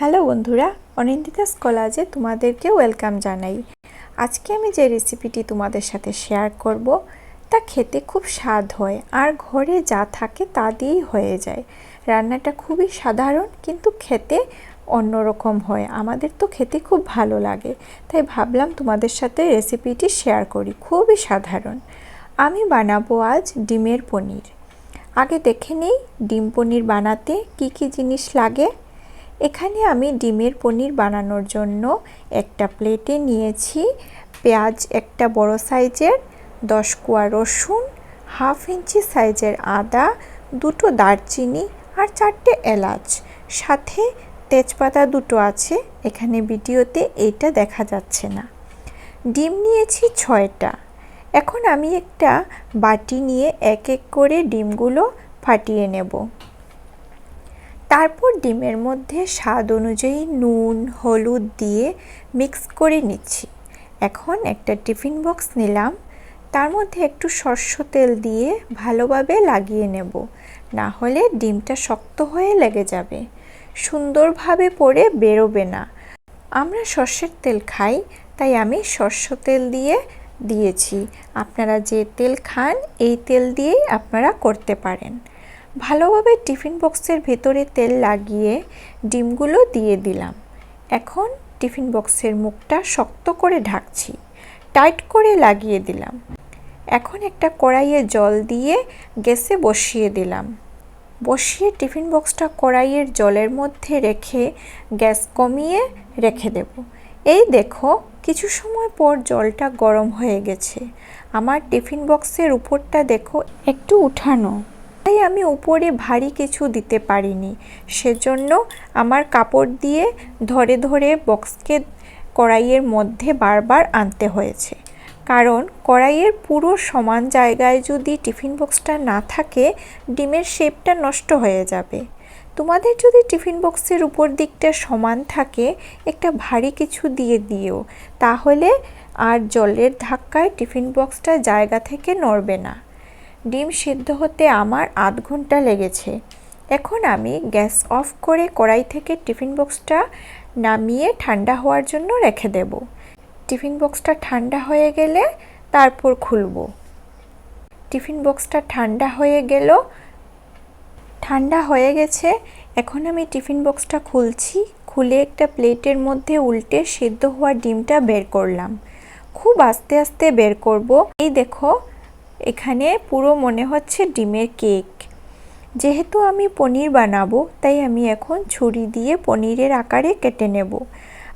Hello বন্ধুরা, অনিন্দিতাস কলাজে তোমাদেরকে welcome জানাই। আজকে আমি যে রেসিপিটি তোমাদের সাথে শেয়ার করব তা খেতে খুব স্বাদ হয় আর ঘরে যা থাকে তা দিয়েই হয়ে যায়। রান্নাটা খুবই সাধারণ কিন্তু খেতে অন্যরকম হয়। আমাদের তো খেতে খুব ভালো লাগে, তাই ভাবলাম তোমাদের সাথে রেসিপিটি শেয়ার করি। খুবই সাধারণ। আমি বানাবো আজ ডিমের পনির। আগে দেখে নিই ডিম পনির বানাতে কি কি জিনিস লাগে। এখানে আমি ডিমের পনির বানানোর জন্য একটা প্লেটে নিয়েছি পেঁয়াজ একটা বড় সাইজের, 10 কোয়া রসুন, হাফ ইঞ্চি সাইজের আদা, দুটো দারচিনি আর 4টে এলাচ, সাথে তেজপাতা দুটো আছে। এখানে ভিডিওতে এইটা দেখা যাচ্ছে না। ডিম নিয়েছি 6টা। এখন আমি একটা বাটি নিয়ে এক এক করে ডিমগুলো ফাটিয়ে নেব। তারপর ডিমের মধ্যে স্বাদ অনুযায়ী নুন হলুদ দিয়ে মিক্স করে নিচ্ছি। এখন একটা টিফিন বক্স নিলাম, তার মধ্যে একটু সরষের তেল দিয়ে ভালোভাবে লাগিয়ে নেব, না হলে ডিমটা শক্ত হয়ে লেগে যাবে, সুন্দরভাবে পড়ে বেরোবে না। আমরা সরষের তেল খাই, তাই আমি সরষের তেল দিয়েছি। আপনারা যে তেল খান এই তেল দিয়েই আপনারা করতে পারেন। ভালোভাবে টিফিন বক্সের ভেতরে তেল লাগিয়ে ডিমগুলো দিয়ে দিলাম। এখন টিফিন বক্সের মুখটা শক্ত করে ঢাকছি, টাইট করে লাগিয়ে দিলাম। এখন একটা কড়াইয়ে জল দিয়ে গ্যাসে বসিয়ে দিলাম। বসিয়ে টিফিন বক্সটা কড়াইয়ের জলের মধ্যে রেখে গ্যাস কমিয়ে রেখে দেব। এই দেখো কিছু সময় পর জলটা গরম হয়ে গেছে। আমার টিফিন বক্সের উপরটা দেখো একটু উঠানো, তাই আমি উপরে ভারী কিছু দিতে পারিনি। সেজন্য আমার কাপড় দিয়ে ধরে ধরে বক্সকে কড়াইয়ের মধ্যে বারবার আনতে হয়েছে, কারণ কড়াইয়ের পুরো সমান জায়গায় যদি টিফিন বক্সটা না থাকে ডিমের শেপটা নষ্ট হয়ে যাবে। তোমাদের যদি টিফিন বক্সের উপর দিকটা সমান থাকে একটা ভারী কিছু দিয়ে দিও, তাহলে আর জলের ধাক্কায় টিফিন বক্সটা জায়গা থেকে নড়বে না। ডিম সিদ্ধ হতে আমার আধ ঘন্টা লেগেছে। এখন আমি গ্যাস অফ করে কড়াই থেকে টিফিন বক্সটা নামিয়ে ঠান্ডা হওয়ার জন্য রেখে দেব। টিফিন বক্সটা ঠান্ডা হয়ে গেলে তারপর খুলব। টিফিন বক্সটা ঠান্ডা হয়ে গেছে। এখন আমি টিফিন বক্সটা খুলছি। খুলে একটা প্লেটের মধ্যে উল্টে সিদ্ধ হওয়া ডিমটা বের করলাম। খুব আস্তে আস্তে বের করব। এই দেখো এখানে পুরো মনে হচ্ছে ডিমের কেক। যেহেতু আমি পনির বানাবো তাই আমি এখন ছুরি দিয়ে পনিরের আকারে কেটে নেব।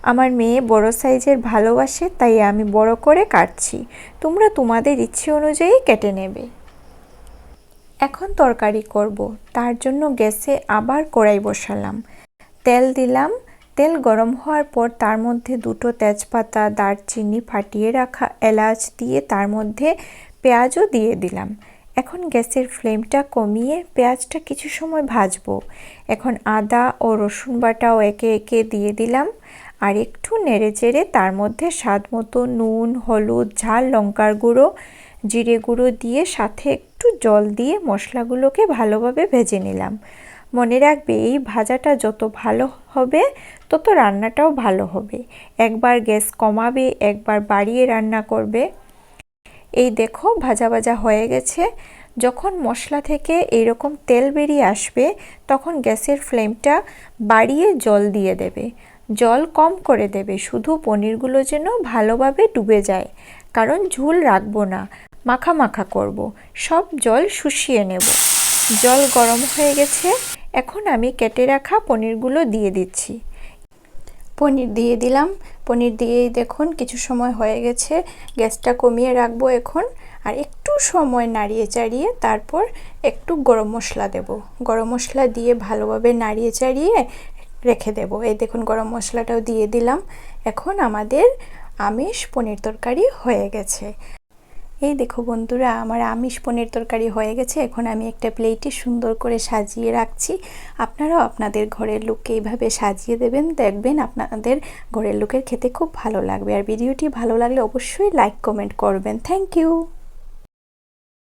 আমার মেয়ে বড় সাইজের ভালোবাসে, তাই আমি বড় করে কাটছি। তোমরা তোমাদের ইচ্ছে অনুযায়ী কেটে নেবে। এখন তরকারি করব, তার জন্য গ্যাসে আবার কড়াই বসালাম। তেল দিলাম। তেল গরম হওয়ার পর তার মধ্যে দুটো তেজপাতা, দারচিনি, ফাটিয়ে রাখা এলাচ দিয়ে তার মধ্যে পেঁয়াজও দিয়ে দিলাম। এখন গ্যাসের ফ্লেমটা কমিয়ে পেঁয়াজটা কিছু সময় ভাজবো। এখন আদা ও রসুন বাটাও একে একে দিয়ে দিলাম আর একটু নেড়েচেড়ে তার মধ্যে স্বাদ মতো নুন হলুদ ঝাল লঙ্কার গুঁড়ো জিরে গুঁড়ো দিয়ে সাথে একটু জল দিয়ে মশলাগুলোকে ভালোভাবে ভেজে নিলাম। মনে রাখবে এই ভাজাটা যত ভালো হবে তত রান্নাটাও ভালো হবে। একবার গ্যাস কমাবে, একবার বাড়িয়ে রান্না করবে। এই দেখো ভাজা ভাজা হয়ে গেছে। যখন মশলা থেকে এইরকম তেল বেরিয়ে আসবে তখন গ্যাসের ফ্লেমটা বাড়িয়ে জল দিয়ে দেবে। জল কম করে দেবে, শুধু পনিরগুলো যেন ভালোভাবে ডুবে যায়, কারণ ঝোল রাখবো না, মাখা মাখা করব। সব জল শুষিয়ে নেব। জল গরম হয়ে গেছে। এখন আমি কেটে রাখা পনিরগুলো দিয়ে দিচ্ছি। পনির দিয়ে দিলাম। পনির দিয়েই দেখুন কিছু সময় হয়ে গেছে। গ্যাসটা কমিয়ে রাখবো এখন, আর একটু সময় নাড়িয়ে চাড়িয়ে তারপর একটু গরম মশলা দেব। গরম মশলা দিয়ে ভালোভাবে নাড়িয়ে চাড়িয়ে রেখে দেব। এই দেখুন গরম মশলাটাও দিয়ে দিলাম। এখন আমাদের আমিষ পনির তরকারি হয়ে গেছে। এই দেখো বন্ধুরা, আমার আমিষ পনির তরকারি হয়ে গেছে। এখন আমি একটা প্লেটে সুন্দর করে সাজিয়ে রাখছি। আপনারাও আপনাদের ঘরের লোককে এইভাবে সাজিয়ে দেবেন, দেখবেন আপনাদের ঘরের লোকের খেতে খুব ভালো লাগবে। আর ভিডিওটি ভালো লাগলে অবশ্যই লাইক কমেন্ট করবেন। Thank you.